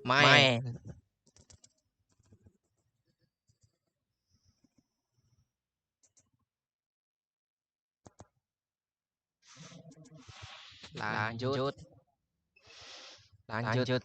ไม่lanjut lanjut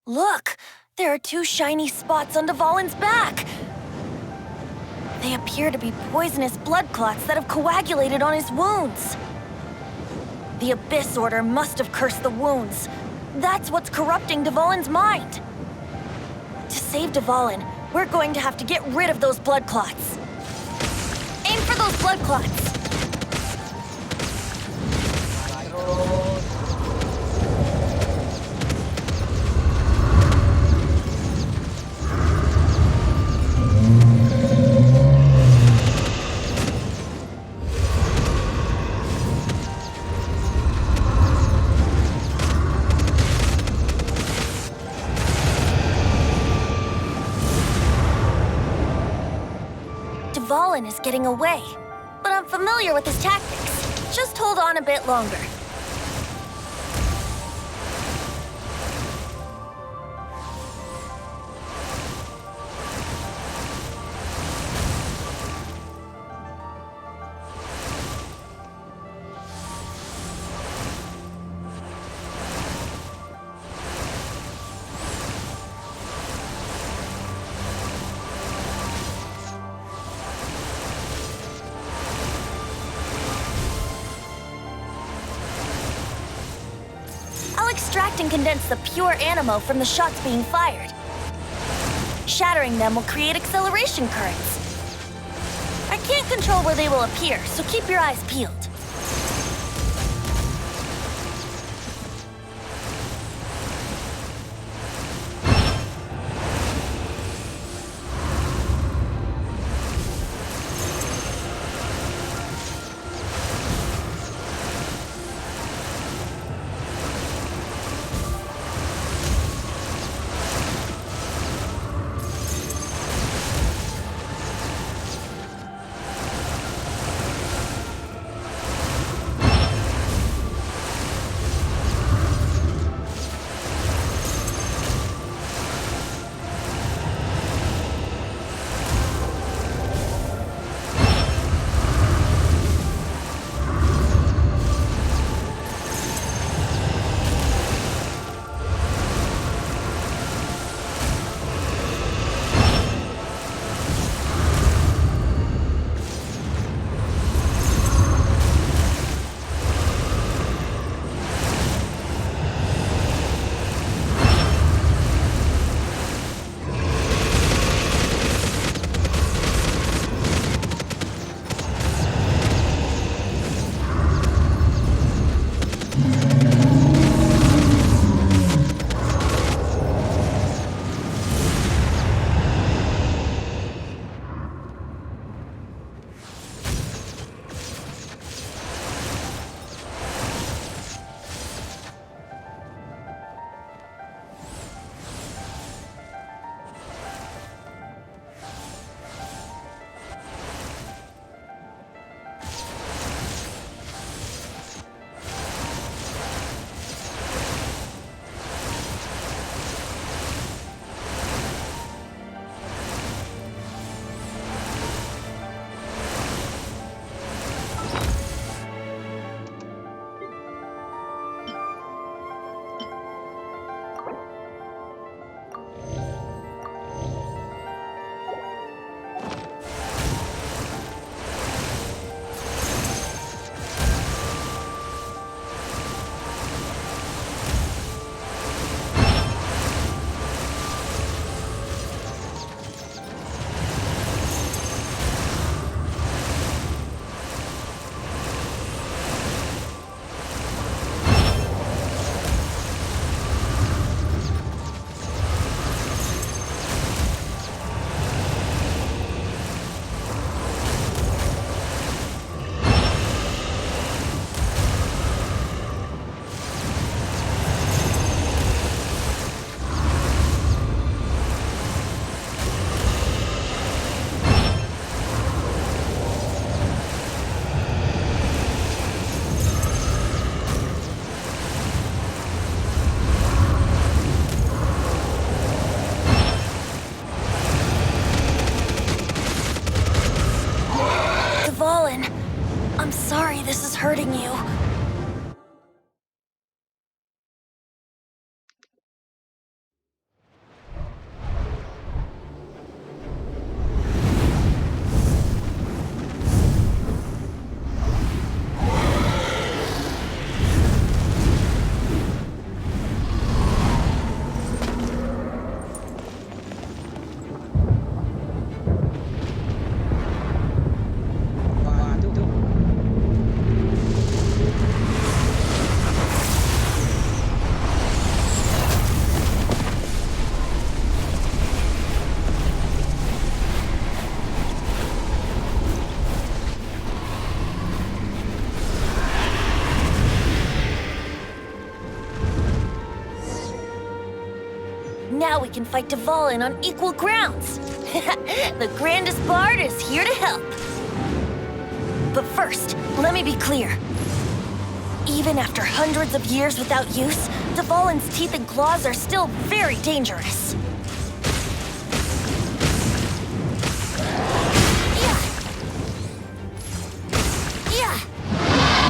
Look! There are two shiny spots on Dvalin's back! They appear to be poisonous blood clots that have coagulated on his wounds. The Abyss Order must have cursed the wounds. That's what's corrupting Dvalin's mind. To save Dvalin, we're going to have to get rid of those blood clots. Aim for those blood clots! Dvalin is getting away, but I'm familiar with his tactics. Just hold on a bit longer. Extract and condense the pure animo from the shots being fired. Shattering them will create acceleration currents. I can't control where they will appear, so keep your eyes peeled. Now we can fight Dvalin on equal grounds. The grandest bard is here to help. But first, let me be clear. Even after hundreds of years without use, Dvalin's teeth and claws are still very dangerous.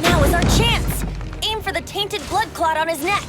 Now is our chance! Aim for the tainted blood clot on his neck.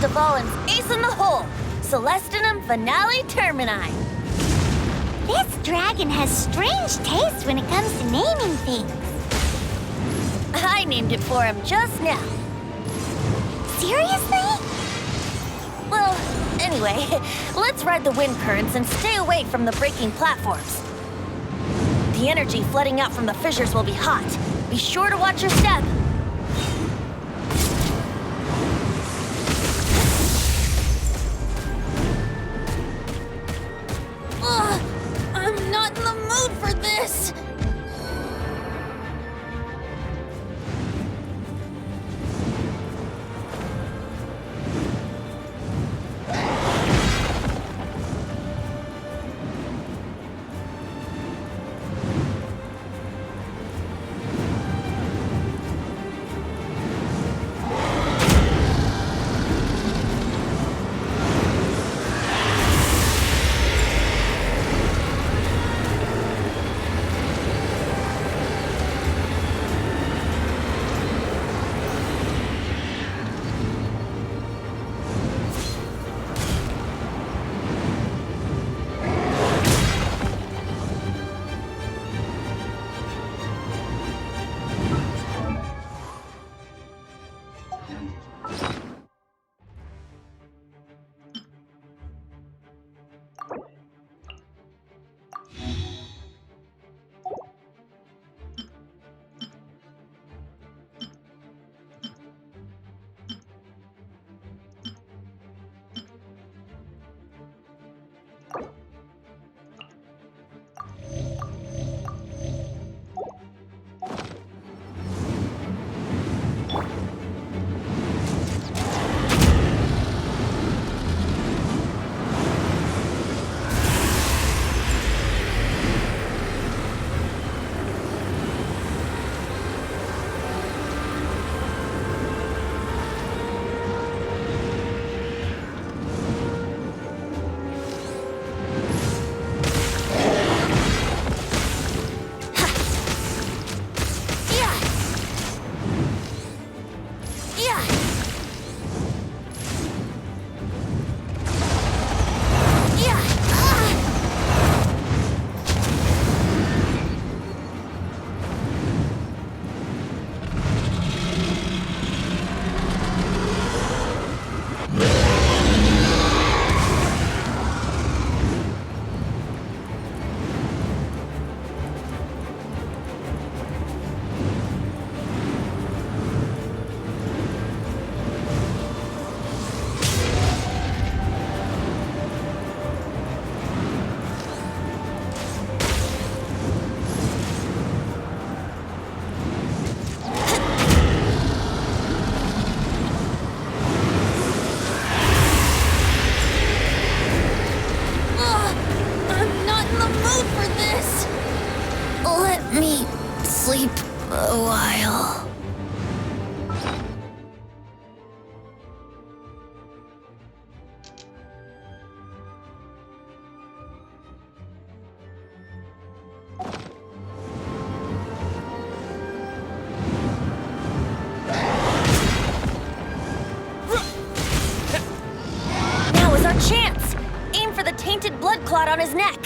Dvalin's ace in the hole, Celestinum Finale Termini. This dragon has strange taste when it comes to naming things. I named it for him just now. Seriously? Well, anyway, let's ride the wind currents and stay away from the breaking platforms. The energy flooding out from the fissures will be hot. Be sure to watch your step. I'm not in the mood for this! Sleep a while. Now is our chance! Aim for the tainted blood clot on his neck.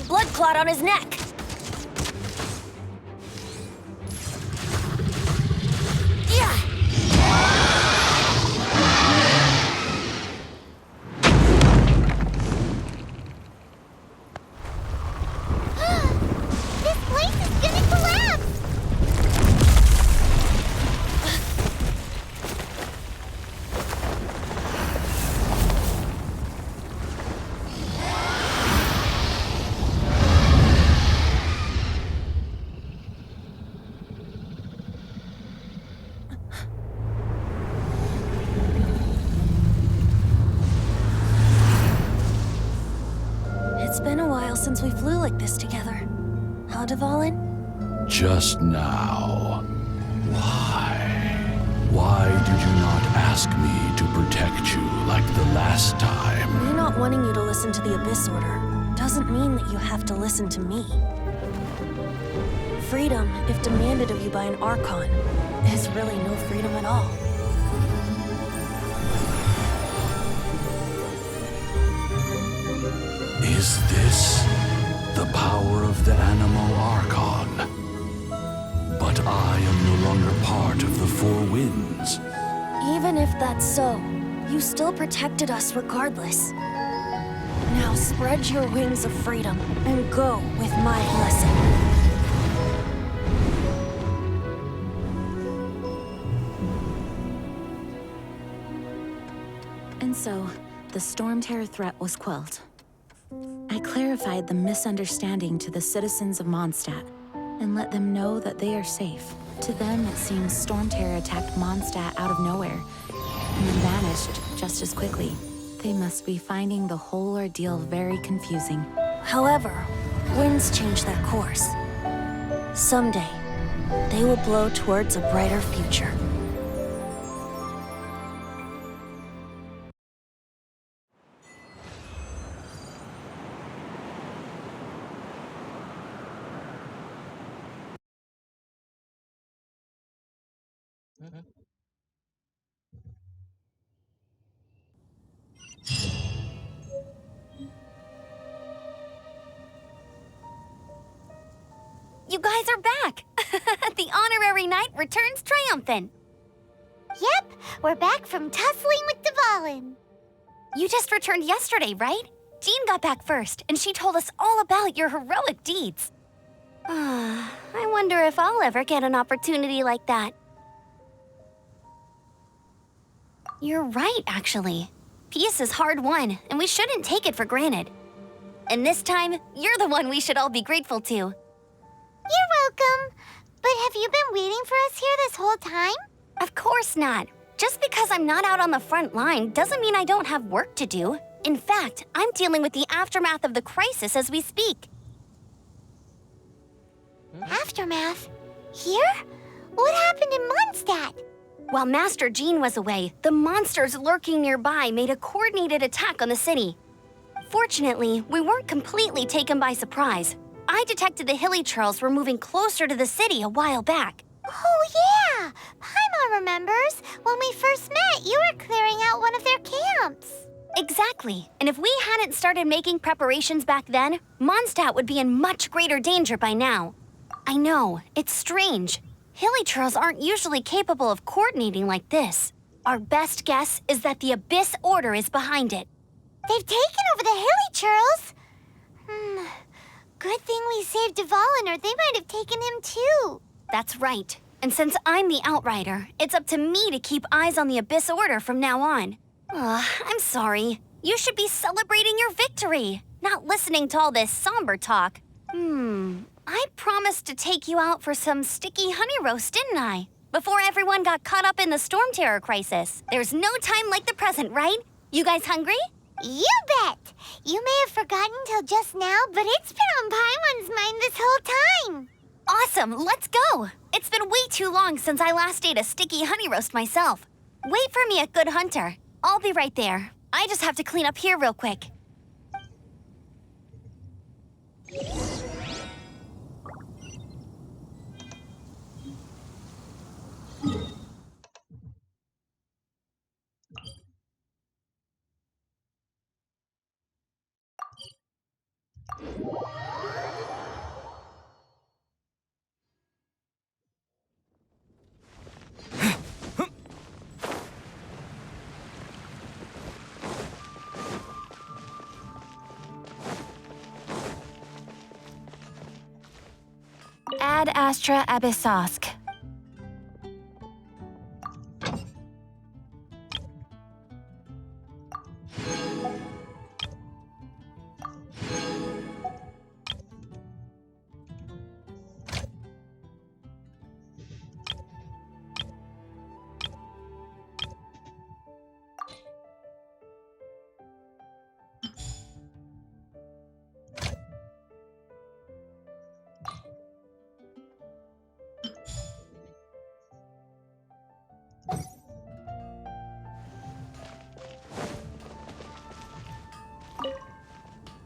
blood clot on his neck. Yeah. This place is gonna collapse! It's been a while since we flew like this together. Huh, Dvalin? Just now. Why? Why did you not ask me to protect you like the last time? Me not wanting you to listen to the Abyss Order doesn't mean that you have to listen to me. Freedom, if demanded of you by an Archon, is really no freedom at all. Is this the power of the Animo Archon? But I am no longer part of the Four Winds. Even if that's so, you still protected us regardless. Now spread your wings of freedom and go with my blessing. And so, the Storm Terror threat was quelled. I clarified the misunderstanding to the citizens of Mondstadt and let them know that they are safe. To them, it seems Storm Terror attacked Mondstadt out of nowhere and then vanished just as quickly. They must be finding the whole ordeal very confusing. However, winds change their course. Someday, they will blow towards a brighter future. You guys are back! The honorary knight returns triumphant. Yep, we're back from tussling with Dvalin. You just returned yesterday, right? Jean got back first, and she told us all about your heroic deeds. I wonder if I'll ever get an opportunity like that. You're right, actually. Peace is hard won, and we shouldn't take it for granted. And this time, you're the one we should all be grateful to. You're welcome. But have you been waiting for us here this whole time? Of course not. Just because I'm not out on the front line doesn't mean I don't have work to do. In fact, I'm dealing with the aftermath of the crisis as we speak. Aftermath? Here? What happened in Mondstadt? While Master Jean was away, the monsters lurking nearby made a coordinated attack on the city. Fortunately, we weren't completely taken by surprise. I detected the Hilly Churls were moving closer to the city a while back. Oh, yeah! Paimon remembers. When we first met, you were clearing out one of their camps. Exactly. And if we hadn't started making preparations back then, Mondstadt would be in much greater danger by now. I know, it's strange. Hilly Churls aren't usually capable of coordinating like this. Our best guess is that the Abyss Order is behind it. They've taken over the Hilly Churls? Good thing we saved Dvalin, or they might have taken him too. That's right. And since I'm the Outrider, it's up to me to keep eyes on the Abyss Order from now on. I'm sorry. You should be celebrating your victory, not listening to all this somber talk. I promised to take you out for some sticky honey roast, didn't I? Before everyone got caught up in the Storm Terror crisis. There's no time like the present, right? You guys hungry? You bet! You may have forgotten till just now, but it's been on Paimon's mind this whole time. Awesome, let's go! It's been way too long since I last ate a sticky honey roast myself. Wait for me at Good Hunter. I'll be right there. I just have to clean up here real quick. Ad Astra Abyssosk.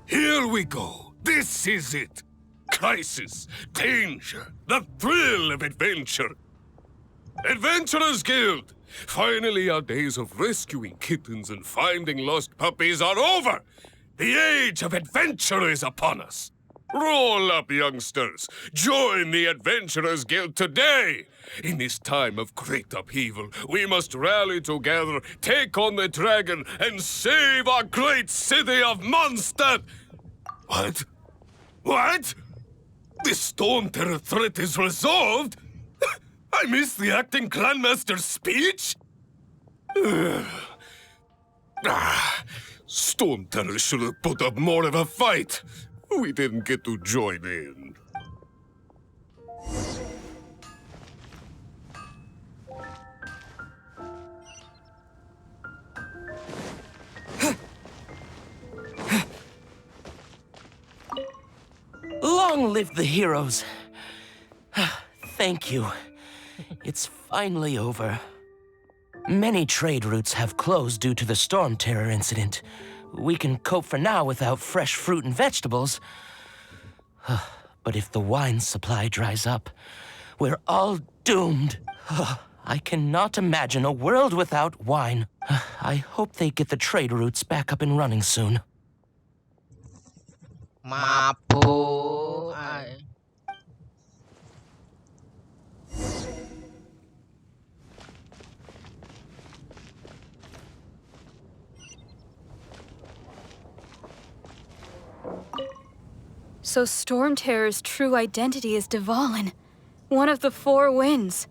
Here we go. This is it. Crisis, danger, the thrill of adventure. Adventurers Guild! Finally, our days of rescuing kittens and finding lost puppies are over. The age of adventure is upon us. Roll up, youngsters. Join the Adventurers Guild today. In this time of great upheaval, we must rally together, take on the dragon, and save our great city of Mondstadt. What? What? The Storm Terror threat is resolved? I missed the acting clanmaster's speech? Storm Terror should have put up more of a fight. We didn't get to join in. Long live the heroes. Thank you. It's finally over. Many trade routes have closed due to the Storm Terror incident. We can cope for now without fresh fruit and vegetables. But if the wine supply dries up, we're all doomed. I cannot imagine a world without wine. I hope they get the trade routes back up and running soon. Mapu. So Storm Terror's true identity is Dvalin, one of the Four Winds.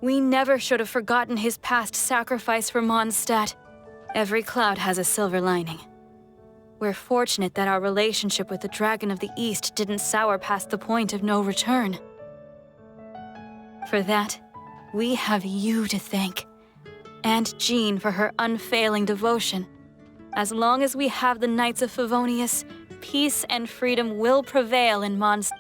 We never should have forgotten his past sacrifice for Mondstadt. Every cloud has a silver lining. We're fortunate that our relationship with the Dragon of the East didn't sour past the point of no return. For that, we have you to thank. And Jean for her unfailing devotion. As long as we have the Knights of Favonius, peace and freedom will prevail in Mondstadt.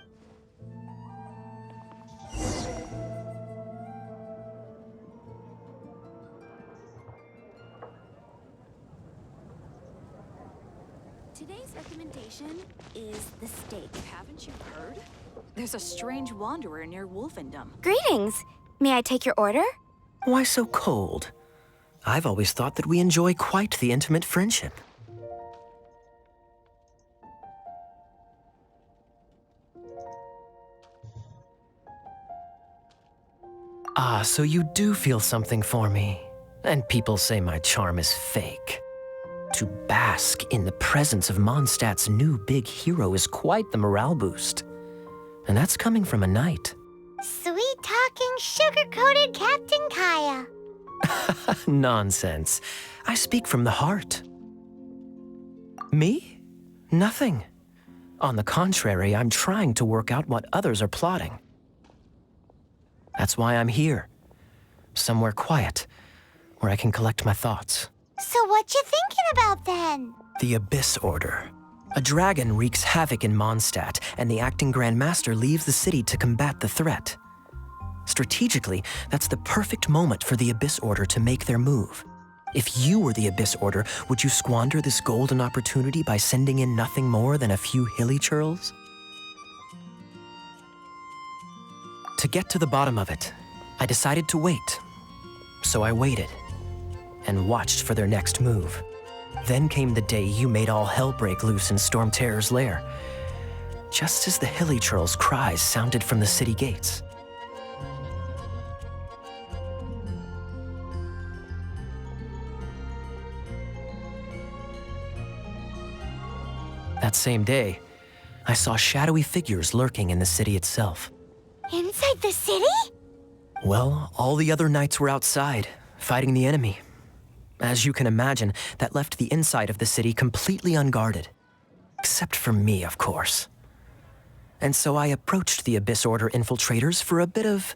Today's recommendation is the steak. Haven't you heard? There's a strange wanderer near Wolfendom. Greetings. May I take your order? Why so cold? I've always thought that we enjoy quite the intimate friendship. Ah, so you do feel something for me. And people say my charm is fake. To bask in the presence of Mondstadt's new big hero is quite the morale boost. And that's coming from a knight. Sweet-talking, sugar-coated Captain Kaya. Nonsense. I speak from the heart. Me? Nothing. On the contrary, I'm trying to work out what others are plotting. That's why I'm here. Somewhere quiet, where I can collect my thoughts. So what you thinking about then? The Abyss Order. A dragon wreaks havoc in Mondstadt, and the acting Grand Master leaves the city to combat the threat. Strategically, that's the perfect moment for the Abyss Order to make their move. If you were the Abyss Order, would you squander this golden opportunity by sending in nothing more than a few hilly churls? To get to the bottom of it, I decided to wait. So I waited, and watched for their next move. Then came the day you made all hell break loose in Storm Terror's lair, just as the hilly churls' cries sounded from the city gates. That same day, I saw shadowy figures lurking in the city itself. Inside the city? Well, all the other knights were outside, fighting the enemy. As you can imagine, that left the inside of the city completely unguarded. Except for me, of course. And so I approached the Abyss Order infiltrators for a bit of,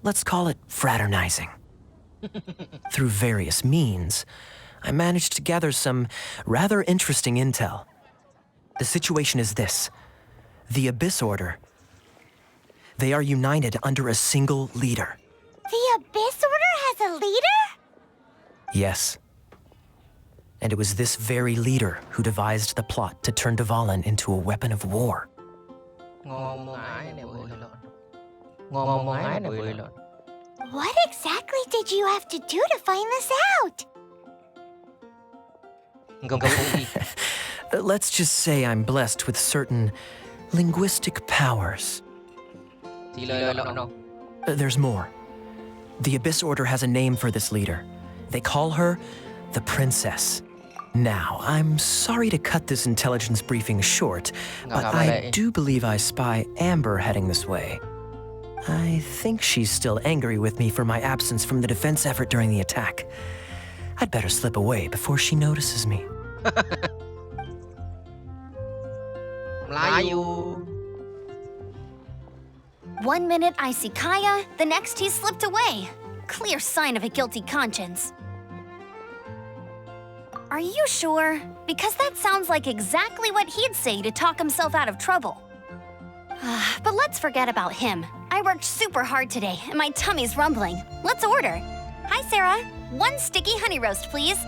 let's call it fraternizing. Through various means, I managed to gather some rather interesting intel. The situation is this. The Abyss Order, they are united under a single leader. The Abyss Order has a leader? Yes. And it was this very leader who devised the plot to turn Dvalin into a weapon of war. What exactly did you have to do to find this out? Let's just say I'm blessed with certain linguistic powers. There's more. The Abyss Order has a name for this leader. They call her the Princess. Now, I'm sorry to cut this intelligence briefing short, but I do believe I spy Amber heading this way. I think she's still angry with me for my absence from the defense effort during the attack. I'd better slip away before she notices me. One minute I see Kaya, the next he slipped away. Clear sign of a guilty conscience. Are you sure? Because that sounds like exactly what he'd say to talk himself out of trouble. But let's forget about him. I worked super hard today, and my tummy's rumbling. Let's order. Hi, Sarah. 1 sticky honey roast, please.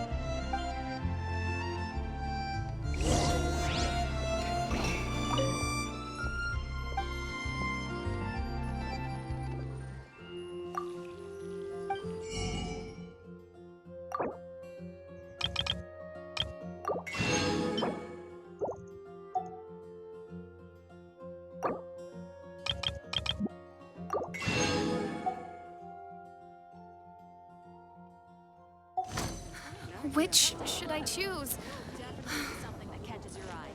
Which should I choose? Something that catches your eye.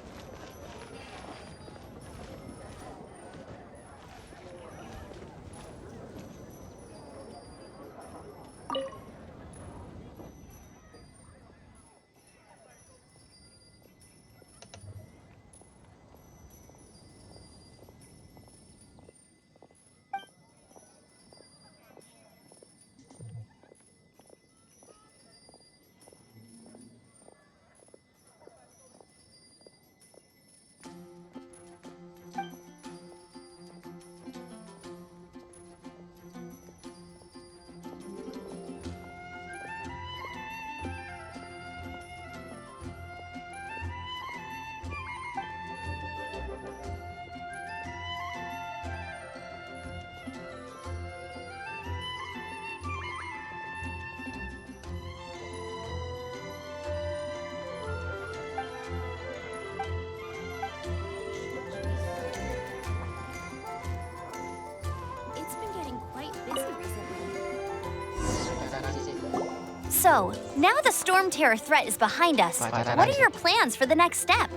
So, now the Storm Terror threat is behind us. What are your plans for the next step?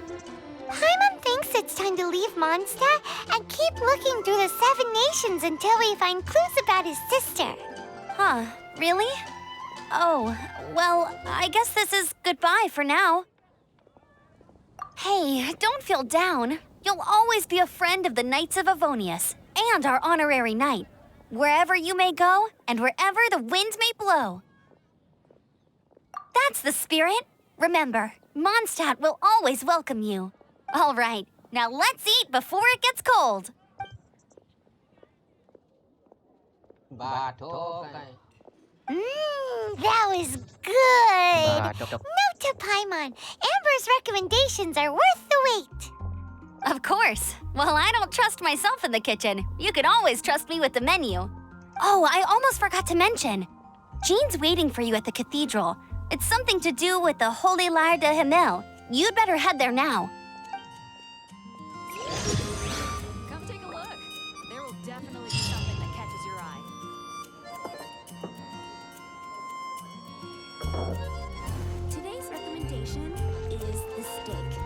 Paimon thinks it's time to leave Mondstadt and keep looking through the 7 nations until we find clues about his sister. Huh, really? Oh, well, I guess this is goodbye for now. Hey, don't feel down. You'll always be a friend of the Knights of Avonius and our honorary knight. Wherever you may go and wherever the wind may blow. That's the spirit. Remember, Mondstadt will always welcome you. All right, now let's eat before it gets cold. That was good. Note to Paimon, Amber's recommendations are worth the wait. Of course. Well, I don't trust myself in the kitchen. You can always trust me with the menu. Oh, I almost forgot to mention. Jean's waiting for you at the cathedral. It's something to do with the Holy Lyre de Himmel. You'd better head there now. Come take a look. There will definitely be something that catches your eye. Today's recommendation is the steak.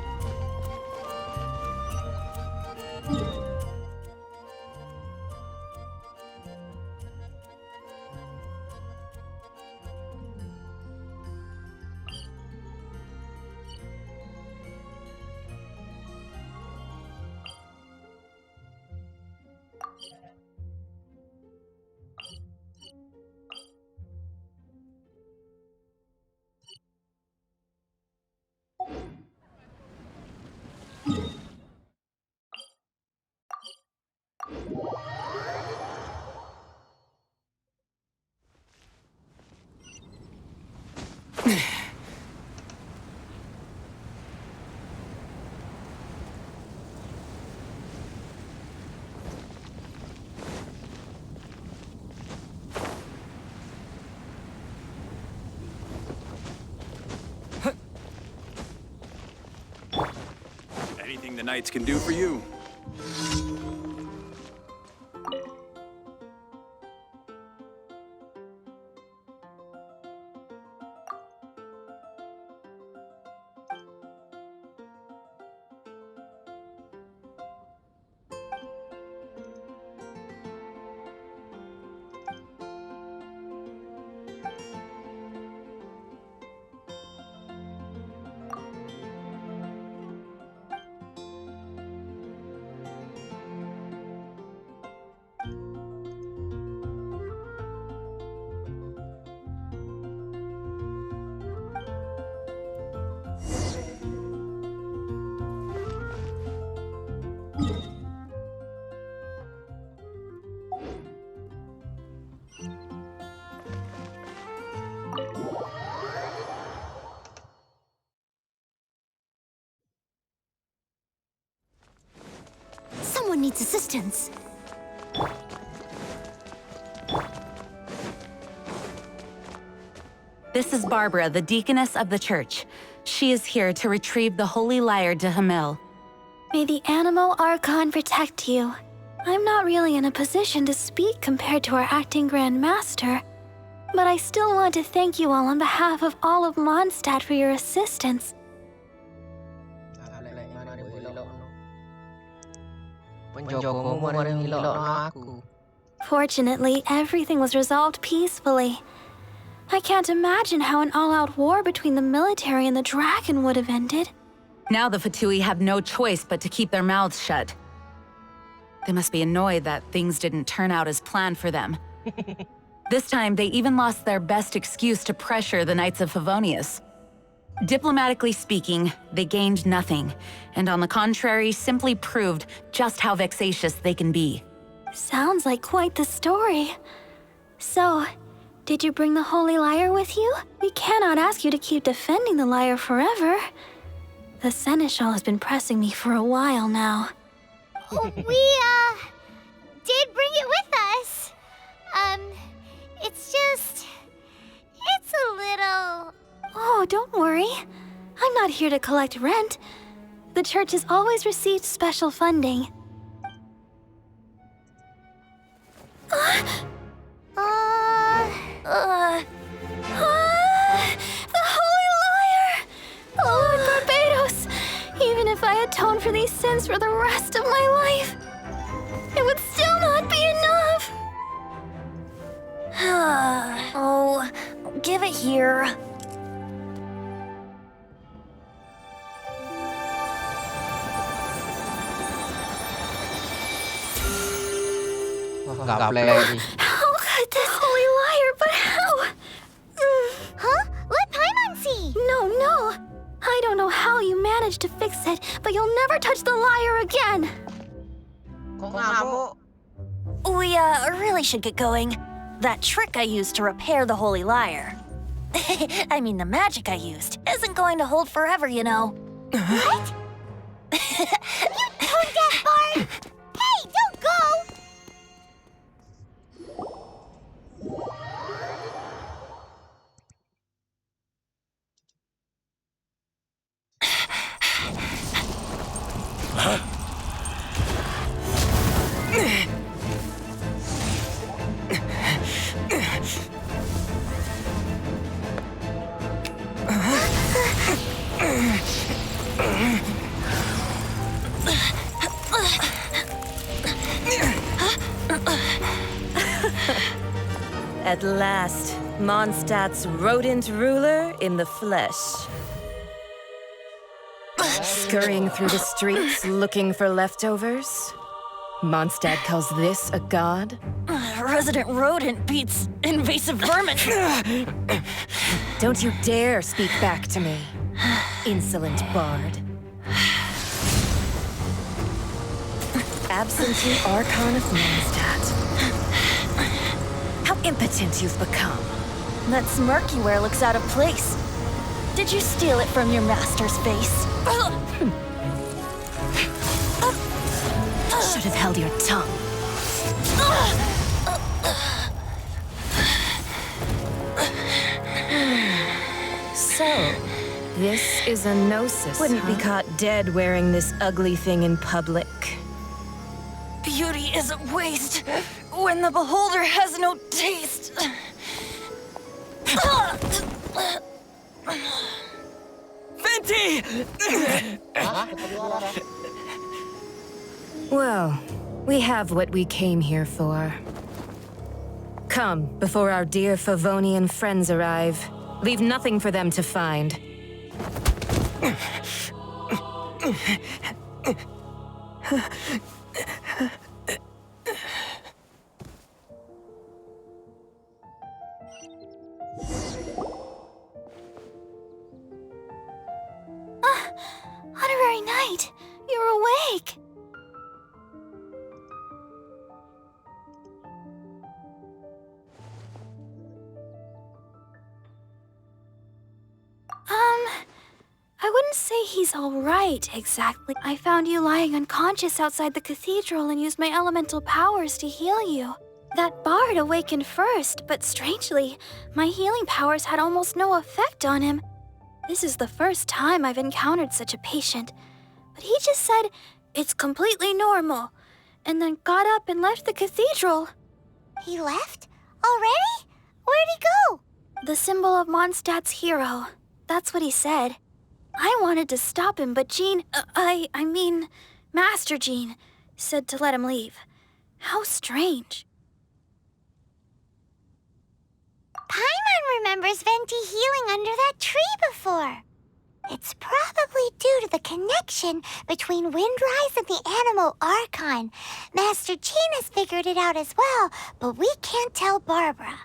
Anything the knights can do for you. Someone needs assistance. This is Barbara, the deaconess of the church. She is here to retrieve the holy lyre to Hamil. May the Animal Archon protect you. I'm not really in a position to speak compared to our acting Grand Master, but I still want to thank you all on behalf of all of Mondstadt for your assistance. Fortunately, everything was resolved peacefully. I can't imagine how an all-out war between the military and the dragon would have ended. Now the Fatui have no choice but to keep their mouths shut. They must be annoyed that things didn't turn out as planned for them. This time, they even lost their best excuse to pressure the Knights of Favonius. Diplomatically speaking, they gained nothing, and on the contrary, simply proved just how vexatious they can be. Sounds like quite the story. So, did you bring the Holy Lyre with you? We cannot ask you to keep defending the lyre forever. The Seneschal has been pressing me for a while now. We, did bring it with us. It's a little... Oh, don't worry. I'm not here to collect rent. The church has always received special funding. The Holy Lyre! Lord Barbados! Even if I atone for these sins for the rest of my life, it would still not be enough! Oh, give it here. Gặp Lê. How could this Holy Lyre, but how? Huh? Let Paimon see! No. I don't know how you managed to fix it, but you'll never touch the lyre again! We, really should get going. That trick I used to repair the Holy Lyre. I mean, the magic I used isn't going to hold forever, you know. What? You tone-deaf bard! Hey, don't go! At last, Mondstadt's rodent ruler in the flesh. Scurrying through the streets looking for leftovers? Mondstadt calls this a god? Resident rodent beats invasive vermin. Don't you dare speak back to me, insolent bard. Absentee Archon of Mondstadt. How impotent you've become. That smirky wear looks out of place. Did you steal it from your master's face? Should have held your tongue. So, This is a gnosis, Wouldn't be caught dead wearing this ugly thing in public. Beauty is a waste when the beholder has no taste. Venti! Well, we have what we came here for. Come, before our dear Favonian friends arrive. Leave nothing for them to find. Honorary Knight, you're awake. I wouldn't say he's all right, exactly. I found you lying unconscious outside the cathedral and used my elemental powers to heal you. That bard awakened first, but strangely, my healing powers had almost no effect on him. This is the first time I've encountered such a patient, but he just said, "It's completely normal," and then got up and left the cathedral. He left? Already? Where'd he go? The symbol of Mondstadt's hero. That's what he said. I wanted to stop him, but Master Jean, said to let him leave. How strange. Paimon remembers Venti healing under that tree before. It's probably due to the connection between Windrise and the Animal Archon. Master Jean has figured it out as well, but we can't tell Barbara.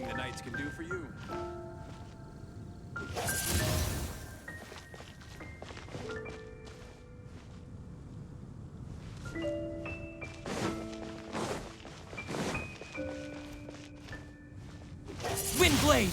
Anything the knights can do for you. Windblade!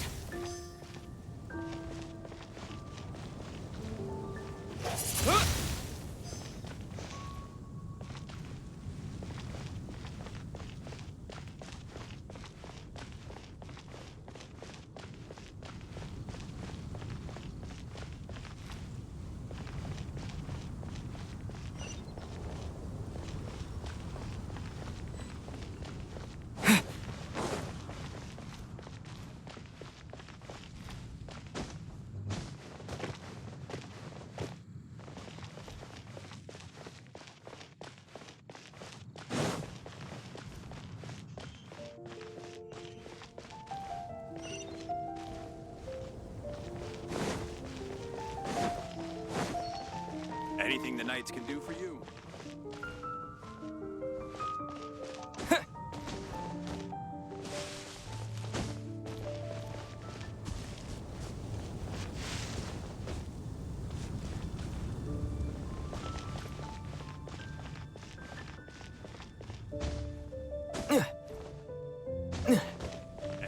Anything the knights can do for you.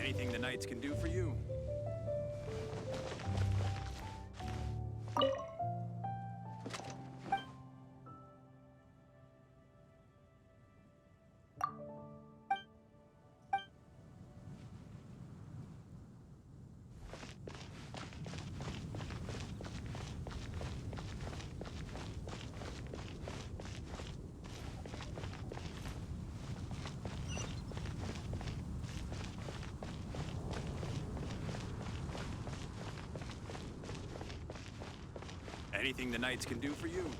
Anything the knights can do for you. Anything the knights can do for you.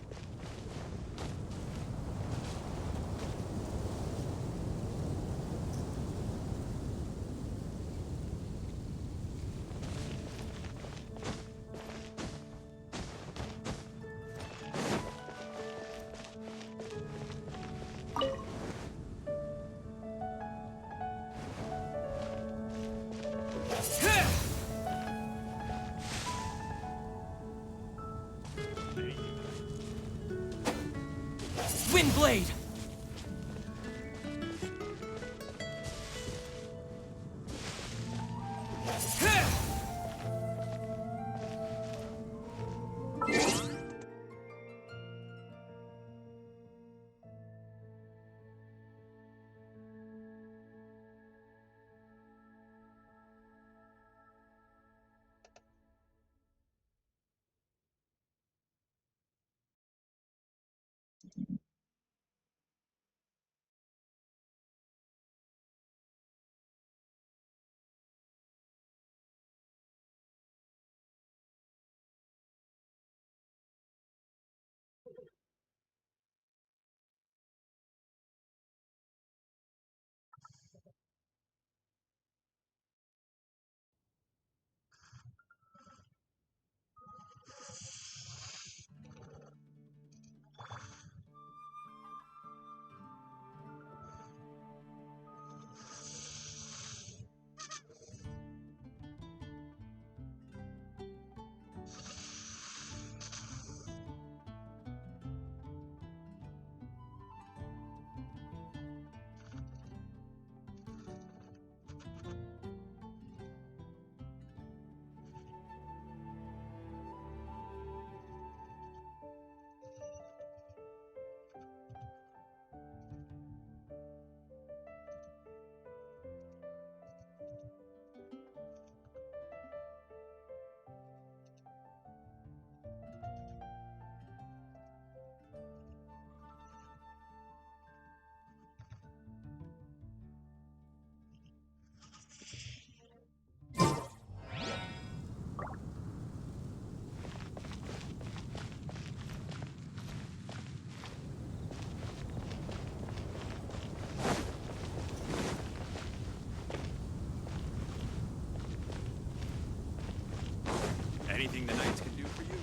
Windblade! Anything the knights can do for you.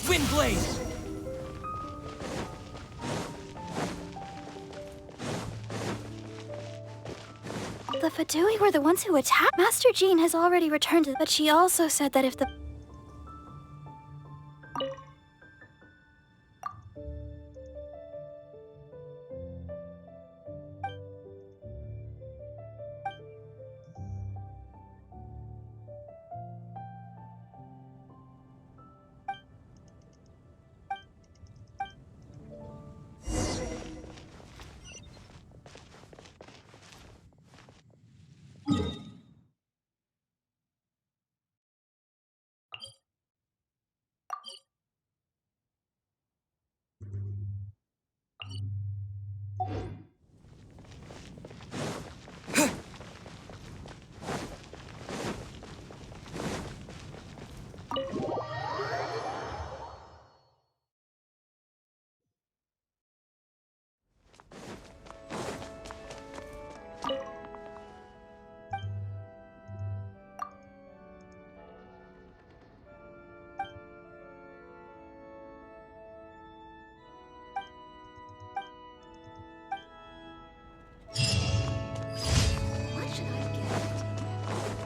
Windblade! The Fadui were the ones who attacked. Master Jean has already returned, but she also said that if the...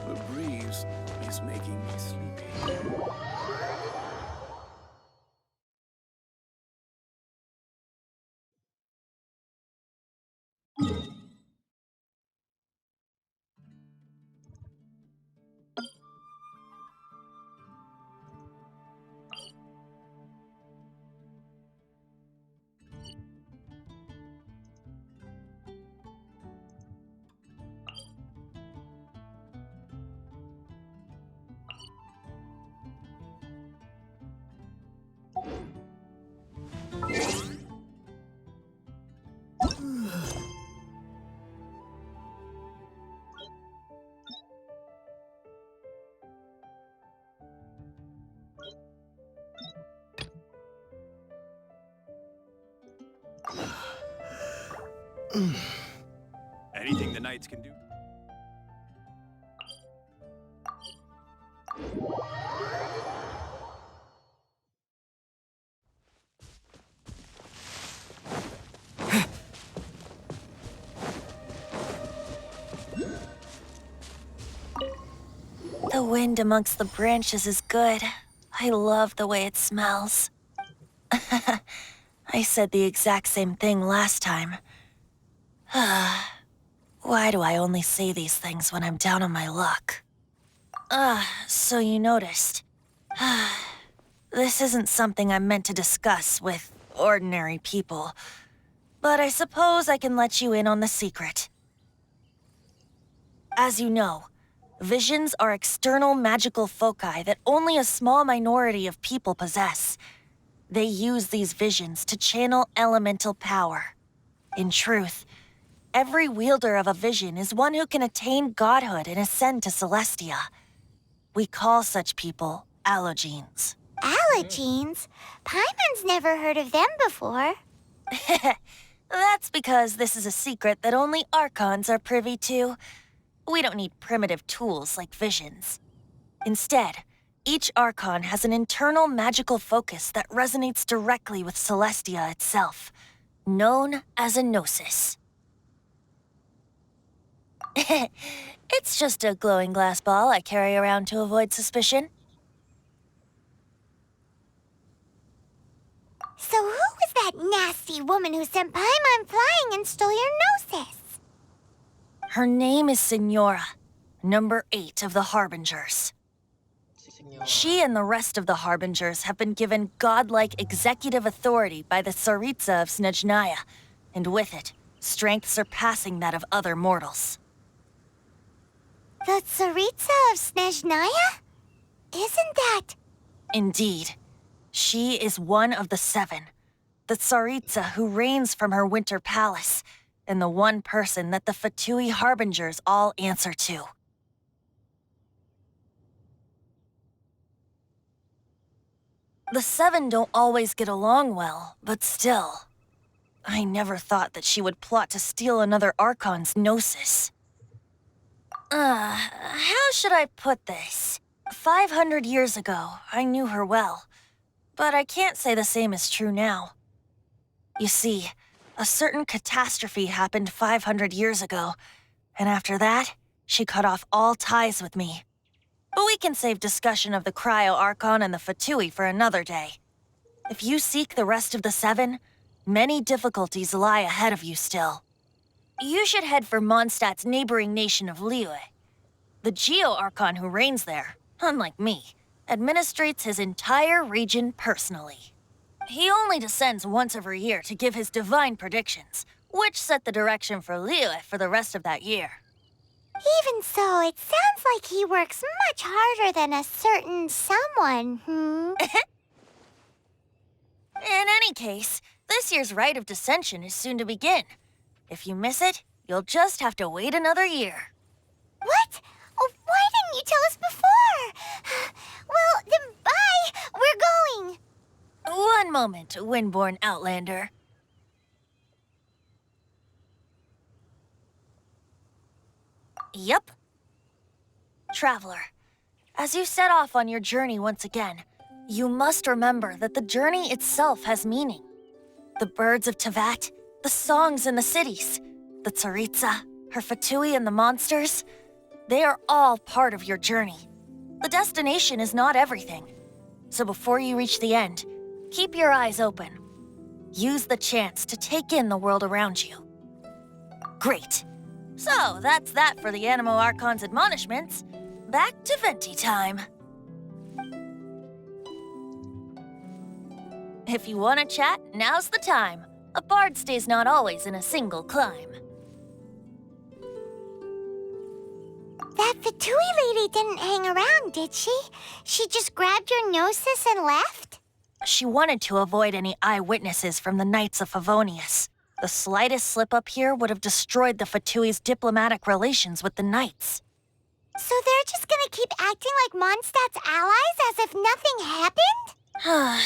The breeze is making me sleepy. Anything the knights can do? The wind amongst the branches is good. I love the way it smells. I said the exact same thing last time. Why do I only say these things when I'm down on my luck? So you noticed. This isn't something I'm meant to discuss with ordinary people, but I suppose I can let you in on the secret. As you know, visions are external magical foci that only a small minority of people possess. They use these visions to channel elemental power. In truth, every wielder of a vision is one who can attain godhood and ascend to Celestia. We call such people allogenes. Allogenes? Paimon's never heard of them before. That's because this is a secret that only Archons are privy to. We don't need primitive tools like visions. Instead, each Archon has an internal magical focus that resonates directly with Celestia itself. known as a Gnosis. It's just a glowing glass ball I carry around to avoid suspicion. So who was that nasty woman who sent Paimon flying and stole your Gnosis? Her name is Senora, number 8 of the Harbingers. She and the rest of the Harbingers have been given godlike executive authority by the Tsaritsa of Snezhnaya, and with it, strength surpassing that of other mortals. The Tsaritsa of Snezhnaya? Isn't that... Indeed. She is one of the 7, the Tsaritsa who reigns from her winter palace, and the one person that the Fatui Harbingers all answer to. The 7 don't always get along well, but still. I never thought that she would plot to steal another Archon's Gnosis. How should I put this? 500 years ago, I knew her well. But I can't say the same is true now. You see, a certain catastrophe happened 500 years ago, and after that, she cut off all ties with me. But we can save discussion of the Cryo Archon and the Fatui for another day. If you seek the rest of the 7, many difficulties lie ahead of you still. You should head for Mondstadt's neighboring nation of Liyue. The Geo Archon who reigns there, unlike me, administrates his entire region personally. He only descends once every year to give his divine predictions, which set the direction for Liyue for the rest of that year. Even so, it sounds like he works much harder than a certain someone, In any case, this year's Rite of Descension is soon to begin. If you miss it, you'll just have to wait another year. What? Oh, why didn't you tell us before? Well, then bye! We're going! One moment, Windborn Outlander. Yep. Traveler, as you set off on your journey once again, you must remember that the journey itself has meaning. The birds of Tevat, the songs in the cities, the Tsaritsa, her Fatui and the monsters, they are all part of your journey. The destination is not everything. So before you reach the end, keep your eyes open. Use the chance to take in the world around you. Great. So that's that for the Animo Archon's admonishments. Back to Venti time. If you want to chat, now's the time. A bard stays not always in a single climb. That Fatui lady didn't hang around, did she? She just grabbed your Gnosis and left? She wanted to avoid any eyewitnesses from the Knights of Favonius. The slightest slip-up here would have destroyed the Fatui's diplomatic relations with the Knights. So they're just gonna keep acting like Mondstadt's allies as if nothing happened?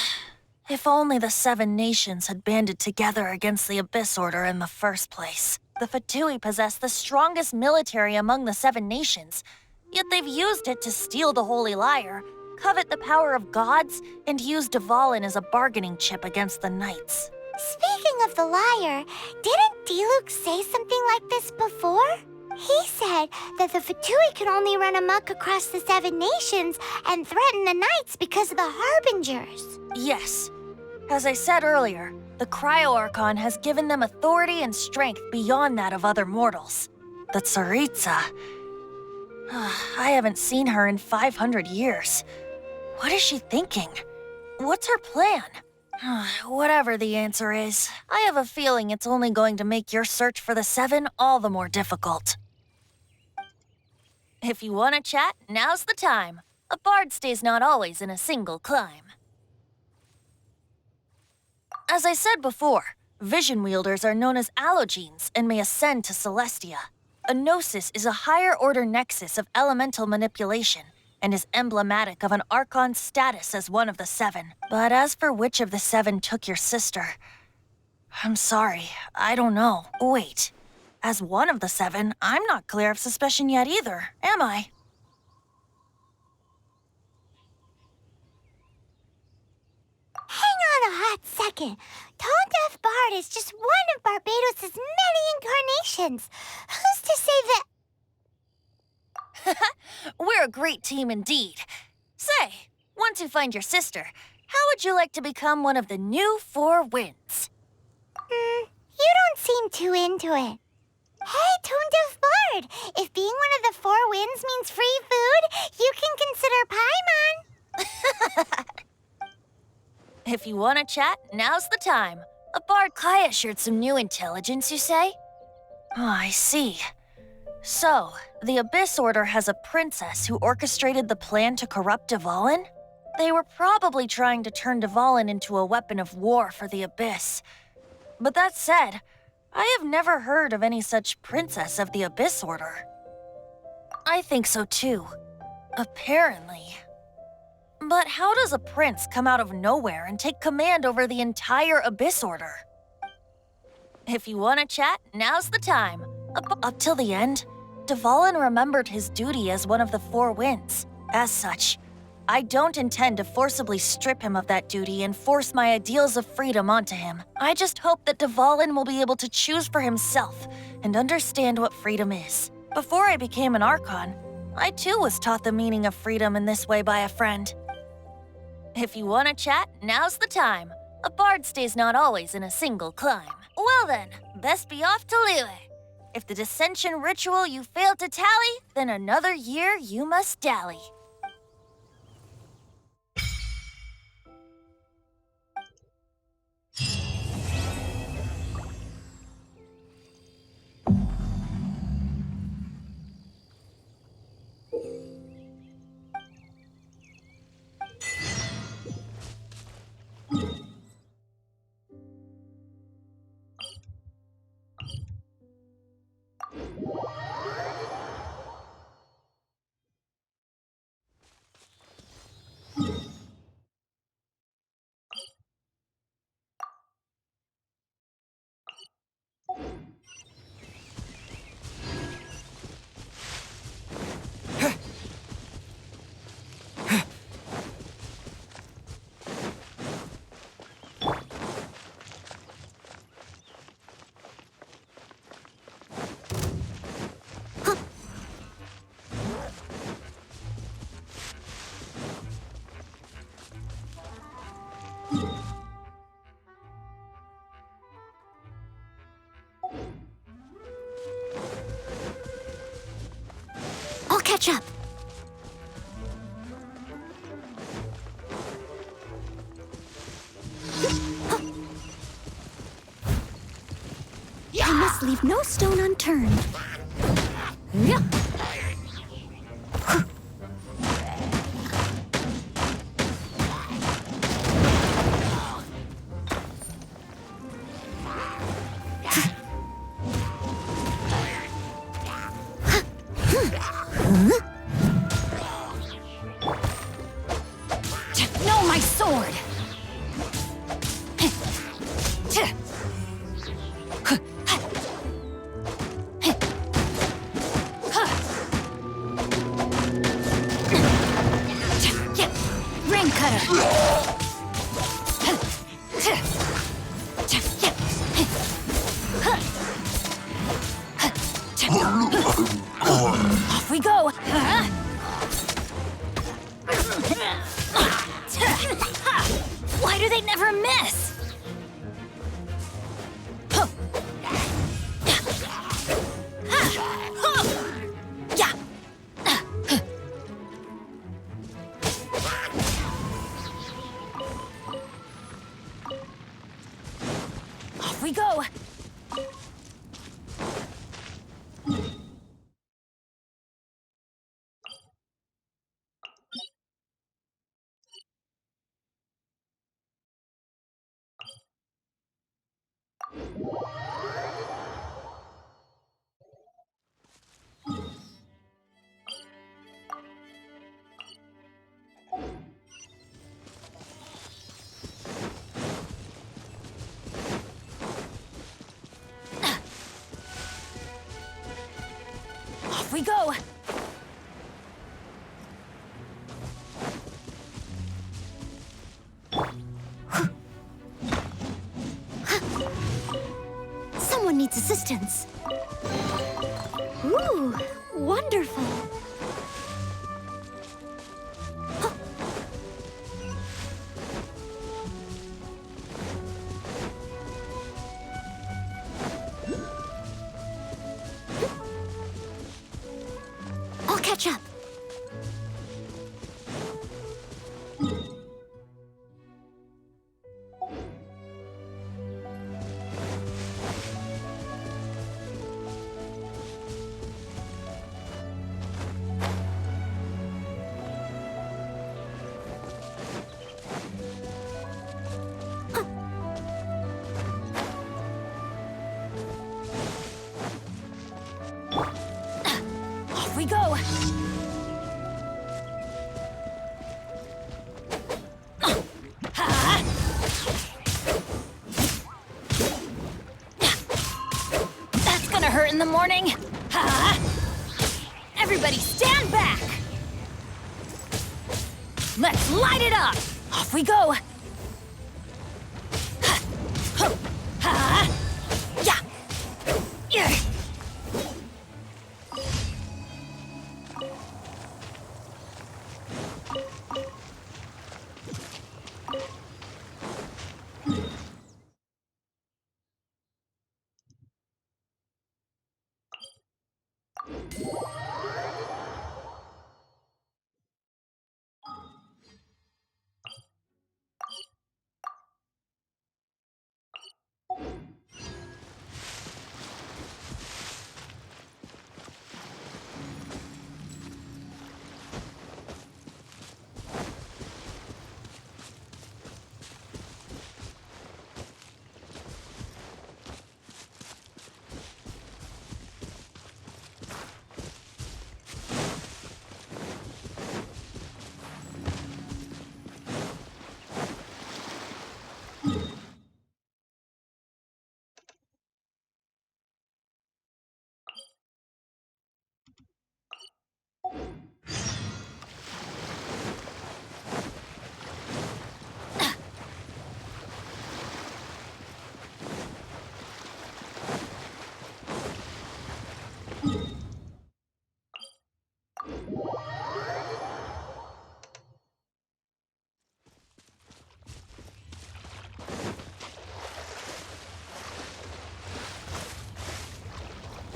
If only the 7 nations had banded together against the Abyss Order in the first place. The Fatui possess the strongest military among the 7 nations, yet they've used it to steal the Holy Lyre, covet the power of gods, and use Dvalin as a bargaining chip against the Knights. Speaking of the lyre, didn't Diluc say something like this before? He said that the Fatui can only run amok across the 7 nations and threaten the Knights because of the Harbingers. Yes. As I said earlier, the Cryo Archon has given them authority and strength beyond that of other mortals. The Tsaritsa... I haven't seen her in 500 years. What is she thinking? What's her plan? Whatever the answer is, I have a feeling it's only going to make your search for the 7 all the more difficult. If you want to chat, now's the time. A bard stays not always in a single climb. As I said before, vision wielders are known as allogenes and may ascend to Celestia. A Gnosis is a higher-order nexus of elemental manipulation and is emblematic of an Archon's status as one of the 7. But as for which of the 7 took your sister, I'm sorry, I don't know. Wait, as one of the 7, I'm not clear of suspicion yet either, am I? Hang a hot second. Tone Deaf Bard is just one of Barbados' many incarnations. Who's to say that... We're a great team indeed. Say, once you find your sister, how would you like to become one of the new 4 winds? You don't seem too into it. Hey, Tone Deaf Bard, if being one of the 4 winds means free food, you can consider Paimon. If you want to chat, now's the time. A bard Kaya shared some new intelligence, you say? Oh, I see. So, the Abyss Order has a princess who orchestrated the plan to corrupt Dvalin? They were probably trying to turn Dvalin into a weapon of war for the Abyss. But that said, I have never heard of any such princess of the Abyss Order. I think so too. Apparently. But how does a prince come out of nowhere and take command over the entire Abyss Order? If you want to chat, now's the time. Up till the end, Dvalin remembered his duty as one of the 4 winds. As such, I don't intend to forcibly strip him of that duty and force my ideals of freedom onto him. I just hope that Dvalin will be able to choose for himself and understand what freedom is. Before I became an Archon, I too was taught the meaning of freedom in this way by a friend. If you want to chat, now's the time. A bard stays not always in a single climb. Well then, best be off to Liyue. If the dissension ritual you failed to tally, then another year you must dally. I'll catch up. I must leave no stone unturned. No, my sword! Ring cutter! Off we go! Why do they never miss? Off we go! Off we go! Ooh, wonderful. I'll catch up. Off we go! That's gonna hurt in the morning! Everybody stand back! Let's light it up! Off we go! Yeah!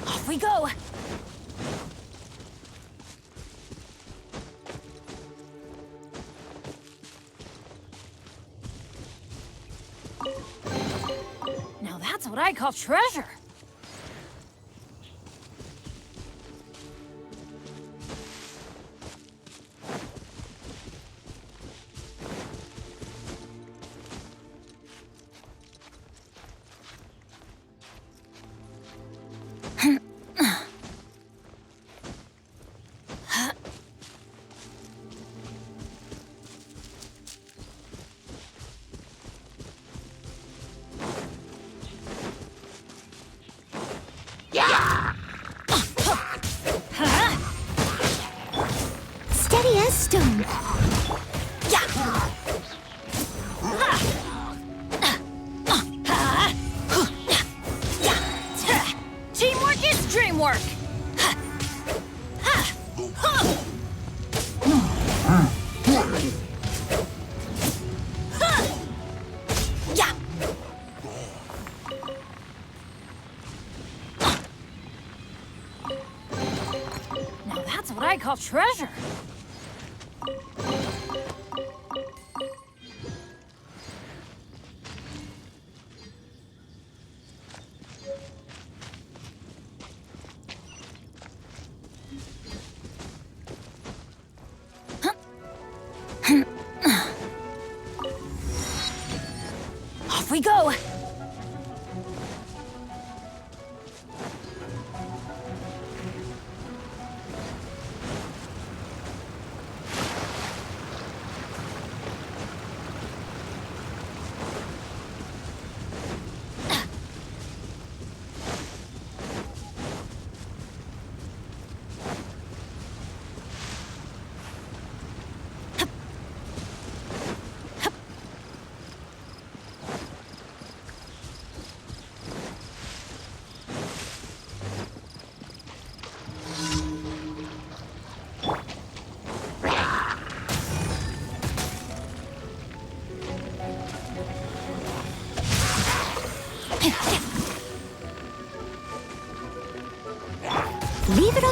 Off we go! Now that's what I call treasure! Steady as stone. Teamwork is dreamwork! Now that's what I call treasure! Off we go!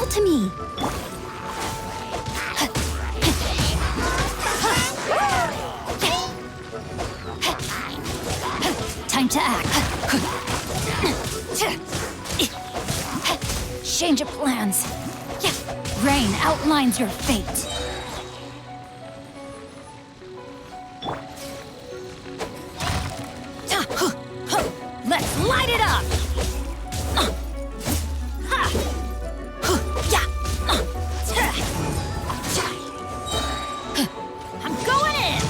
fall to me. Time to act. Change of plans. Rain outlines your fate. Let's light it up! I'm going in!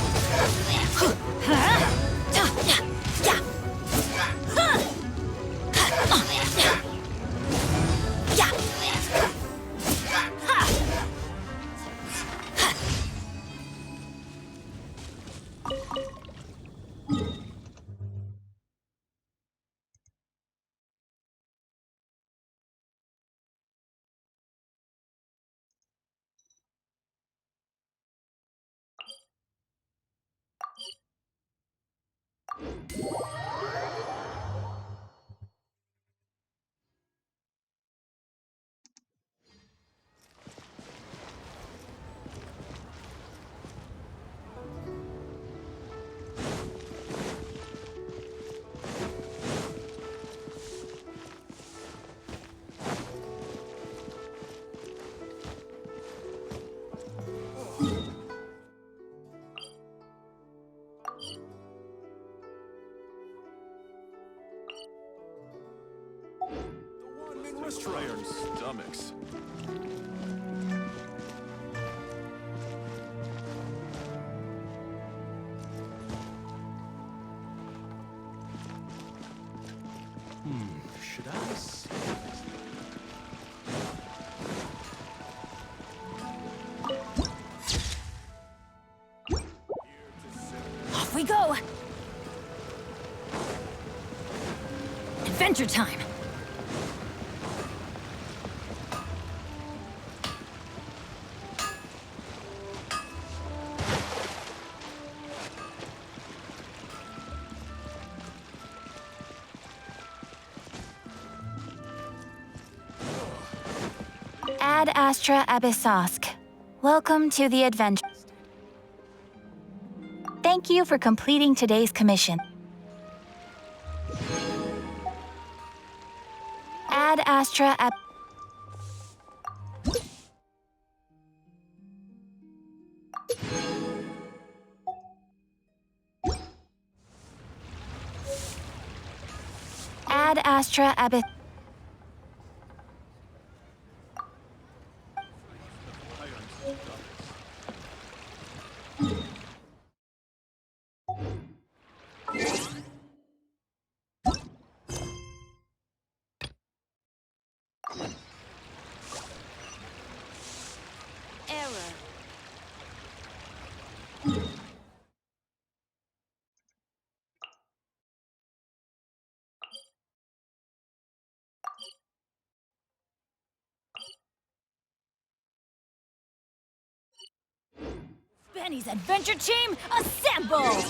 Destroy our stomachs. Should I see? Off we go! Adventure time! Ad Astra Abyssosk. Welcome to the adventure. Thank you for completing today's commission. Ad Astra Ad Astra Abyss. Benny's adventure team, assemble!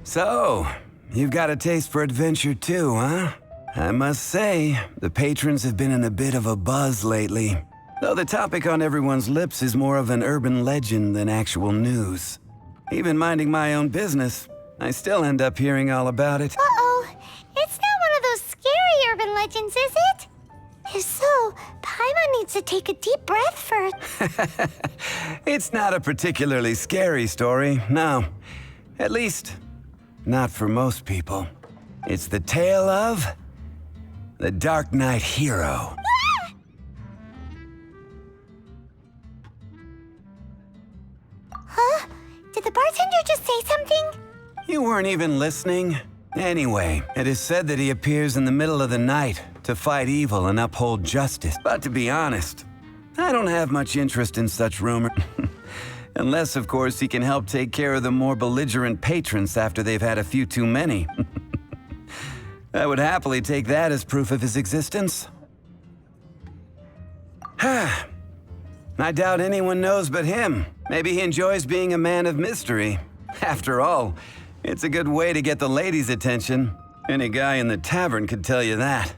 So, you've got a taste for adventure too, huh? I must say, the patrons have been in a bit of a buzz lately. Though the topic on everyone's lips is more of an urban legend than actual news. Even minding my own business, I still end up hearing all about it. Uh-oh. It's not one of those scary urban legends, is it? If so, Paimon needs to take a deep breath first. It's not a particularly scary story, no. At least, not for most people. It's the tale of the Dark Knight Hero. Huh? Did the bartender just say something? You weren't even listening. Anyway, it is said that he appears in the middle of the night to fight evil and uphold justice. But to be honest, I don't have much interest in such rumors. Unless, of course, he can help take care of the more belligerent patrons after they've had a few too many. I would happily take that as proof of his existence. I doubt anyone knows but him. Maybe he enjoys being a man of mystery. After all, it's a good way to get the ladies' attention. Any guy in the tavern could tell you that.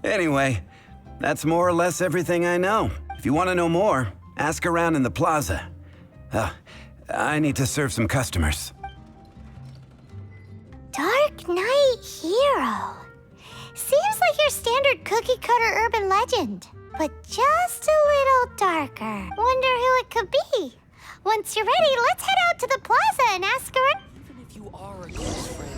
Anyway, that's more or less everything I know. If you want to know more, ask around in the plaza. I need to serve some customers. Dark Knight Hero. Seems like your standard cookie-cutter urban legend, but just a little darker. Wonder who it could be. Once you're ready, let's head out to the plaza and ask around. Even if you are a close friend.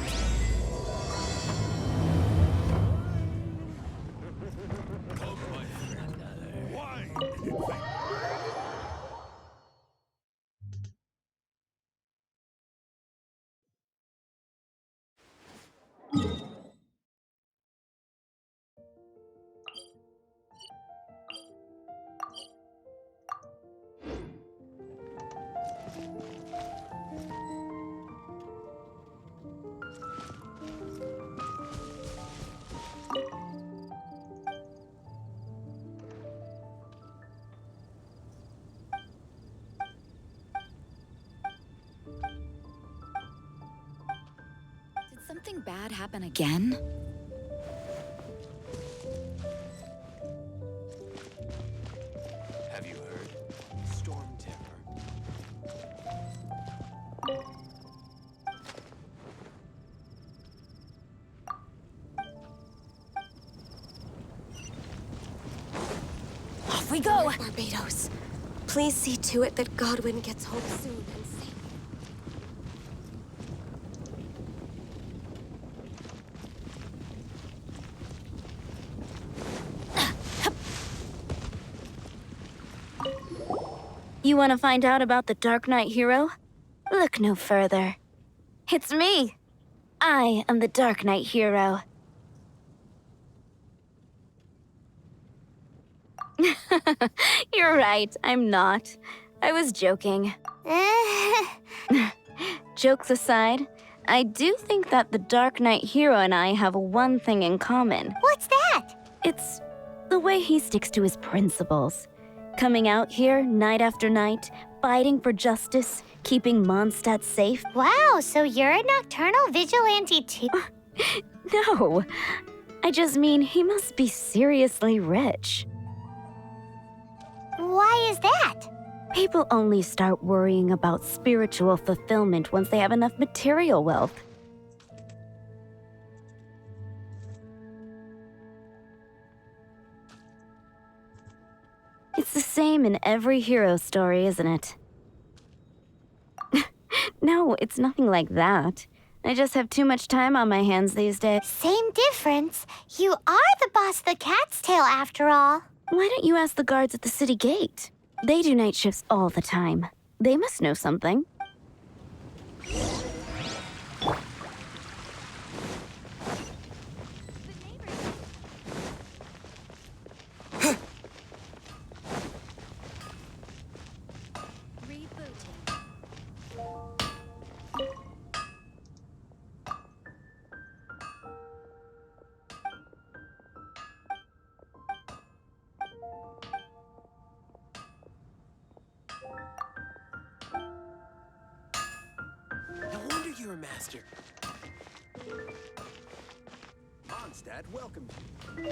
Did something bad happen again? Have you heard? Storm Terror. Off we go! Barbados. Please see to it that Godwin gets home soon and safe. You want to find out about the Dark Knight Hero? Look no further. It's me. I am the Dark Knight Hero. You're right, I'm not. I was joking. Jokes aside, I do think that the Dark Knight Hero and I have one thing in common. What's that? It's the way he sticks to his principles. Coming out here night after night, fighting for justice, keeping Mondstadt safe. Wow, so you're a nocturnal vigilante too? No, I just mean he must be seriously rich. Why is that? People only start worrying about spiritual fulfillment once they have enough material wealth. It's the same in every hero story, isn't it? No, it's nothing like that. I just have too much time on my hands these days. Same difference. You are the boss of the Cat's Tail after all. Why don't you ask the guards at the city gate? They do night shifts all the time. They must know something. No wonder you're a master. Mondstadt welcomes you.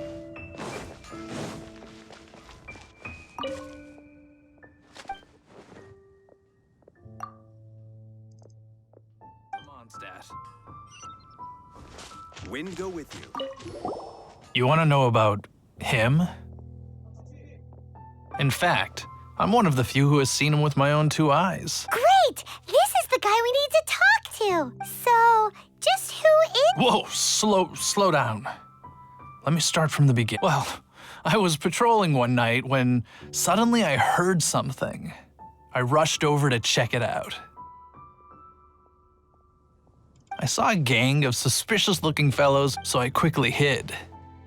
Mondstadt. Wind go with you. You want to know about him? In fact, I'm one of the few who has seen him with my own 2 eyes. Great! This is the guy we need to talk to. So, just who is... Whoa, slow down. Let me start from the beginning. Well, I was patrolling one night when suddenly I heard something. I rushed over to check it out. I saw a gang of suspicious-looking fellows, so I quickly hid.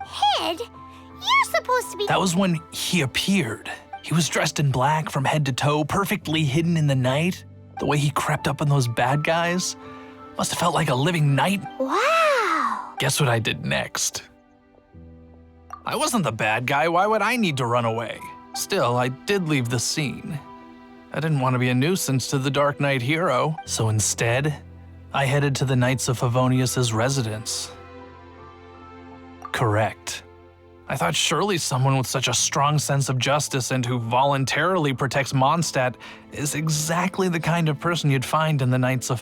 Hid? You're supposed to be... That was when he appeared. He was dressed in black from head to toe, perfectly hidden in the night. The way he crept up on those bad guys must have felt like a living night. Wow! Guess what I did next? I wasn't the bad guy. Why would I need to run away? Still, I did leave the scene. I didn't want to be a nuisance to the Dark Knight hero, so instead, I headed to the Knights of Favonius's residence. Correct. I thought surely someone with such a strong sense of justice and who voluntarily protects Mondstadt is exactly the kind of person you'd find in the Knights of...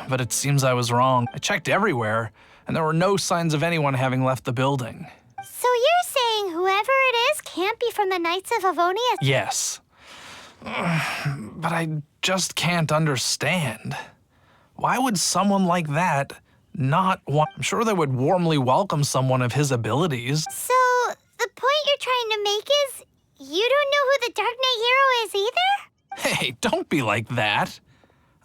But it seems I was wrong. I checked everywhere, and there were no signs of anyone having left the building. So you're saying whoever it is can't be from the Knights of Favonius? Yes. But I just can't understand. Why would someone like that not want... I'm sure they would warmly welcome someone of his abilities. So, the point you're trying to make is you don't know who the Dark Knight hero is either? Hey, don't be like that.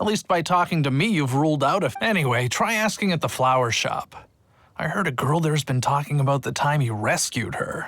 At least by talking to me, you've ruled out a... Anyway, try asking at the flower shop. I heard a girl there's been talking about the time you rescued her.